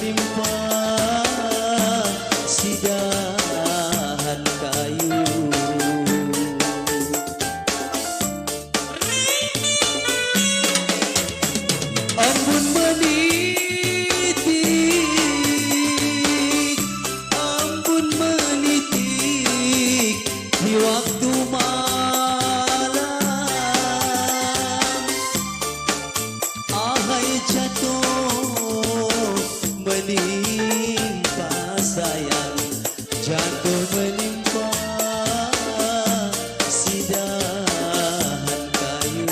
menimpa si dahan kayu. Ampun menitik, ampun menitik di waktu malam. Ahai jatuh menimpa sayang, jatuh menimpa si dahan kayu.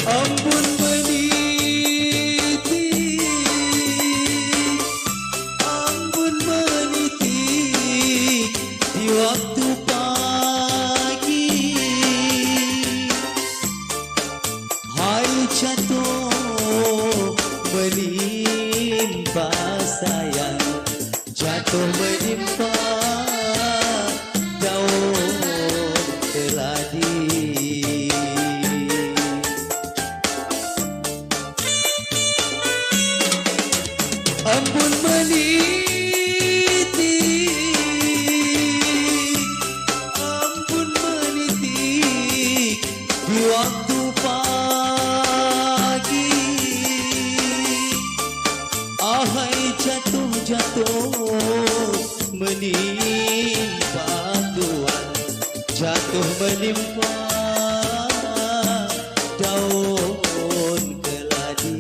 Ampun menitik, ampun menitik di waktu pagi. Hai jatuh menimpa sayang, jatuh menimpa daun keladi. Ampun menitik, ampun menitik di waktu pagi. Ahai jatuh-jatuh menimpa Tuhan, jatuh menimpa daun keladi.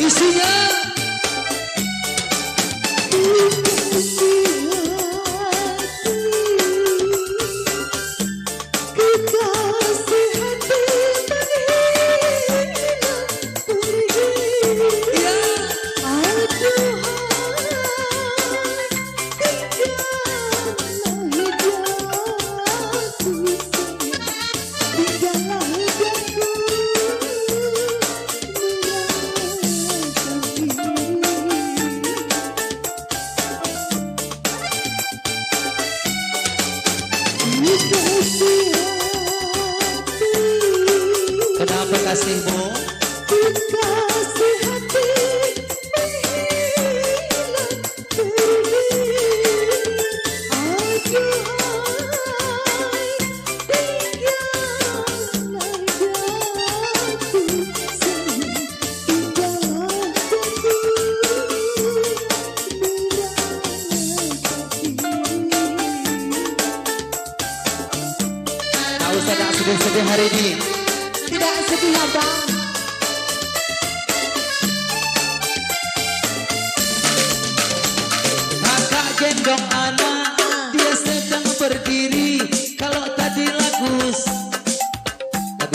Isinya kenapa kasihmu? Kasih hati menghilang pergi. Aduhai, tinggallah jatuh sayang, tinggallah aku meratapi. Tak usah tak sedih-sedih hari ini. Tidak sedih abang. Kakak gendong anak, dia sedang berdiri. Kalau tadi lagu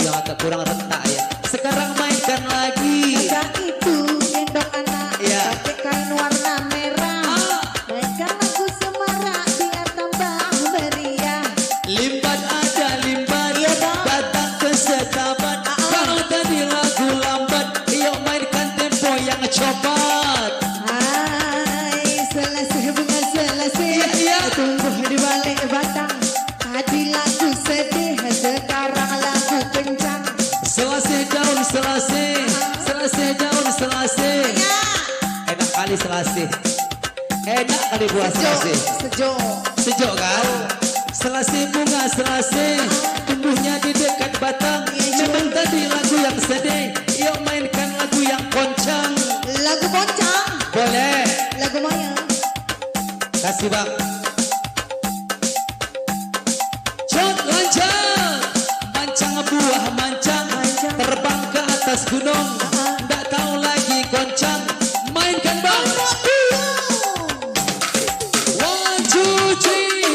yang agak kurang rentak ya. Sekarang mainkan lagi. Ada itu gendong anak Iya. pakai kain warna merah. Mainkan lagu semarak biar tambah meriah. Limbat ada limbat, Iya, Bang. datang ke setabat. Kalau tadi lagu lambat, yuk mainkan tempo yang cepat. Hai, selasih bunga selasih Iya. tumbuh di balik batang. Tadi lagu sedih, sekarang lagu kencang. Selasih daun selasih, selasih daun selasih. Enak kali selasih, enak kali buah selasih. Sejuk. Sejuk kan? Selasih bunga selasih, tumbuhnya di dekat batang. Memang tadi lagu yang sedih, yuk mainkan lagu yang koncang. Lagu boncang, Boleh, lagu maya. kasih bang. Cot lancang, mancang buah mancang, terbang ke atas gunung. Nggak tahu lagi goncang, mainkan bang. One, two, three,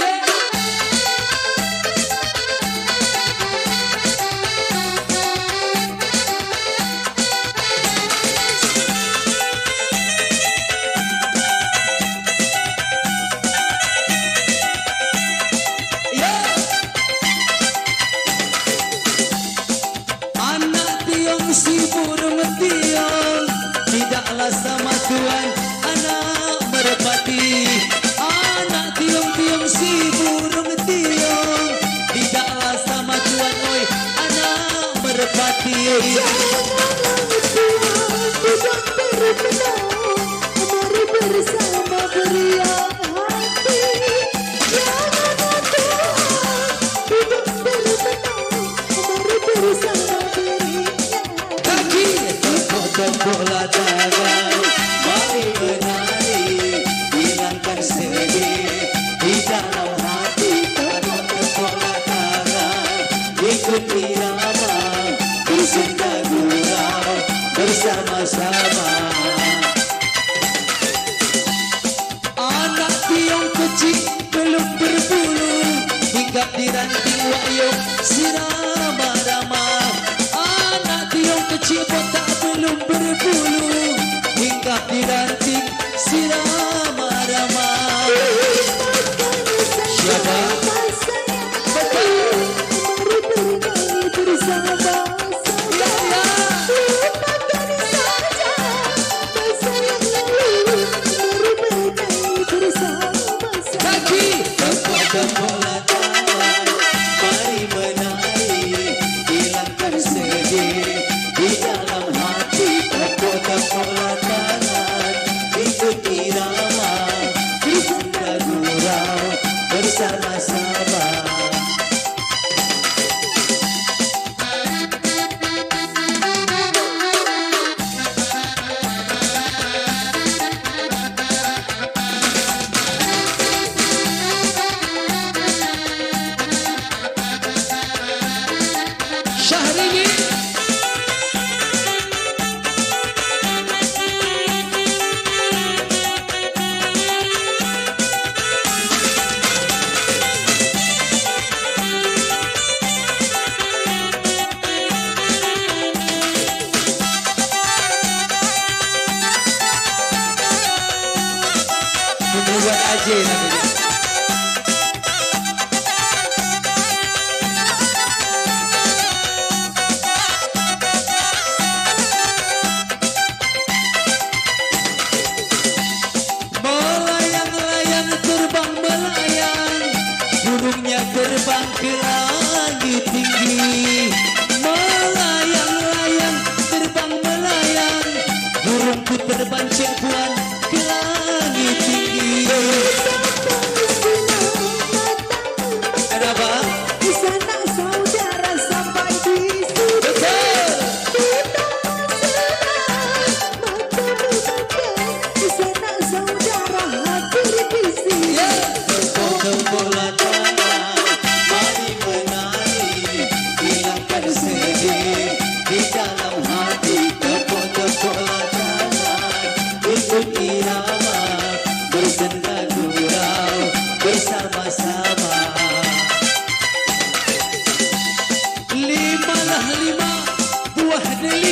yeah. Anak tiong si burung tiong, tidaklah sama Tuhan anak merpati. Anak tiong-tiong si burung tiong, tidaklah sama Tuhan oi anak merpati. Mari bersama beriang hati. Jangan Tuhan, hidup bertenang. Mari bersama beriang hati. Kaki tepuk-tepuklah tangan, mari menari, hilangkan sedih di dalam hati. Tepuk-tepuklah tangan, ikut irama, bersenda gurau bersama-sama. Anak tiong kecil belum berbulu, hinggap di ranting wayung sirama-rama. Anak tiong kecil botak belum berbulu, hinggap di ranting sirama-rama. Siapa? Betul. Mari bernyanyi bersama-sama. Ya, ya. Lupakan saja masa yang lalu. Mari bernyanyi bersama-sama. Kaki tepuk-tepuklah tangan, mari menari, hilangkan sedih di dalam hati. Tepuk-tepuklah tangan, ikut irama, bersenda gurau bersama-sama. Syahrini. Buat aja namanya. Melayang-layang terbang melayang, burungnya terbang ke langit tinggi. Melayang-layang terbang melayang, burungku terpancing puan ke langit tinggi. Lili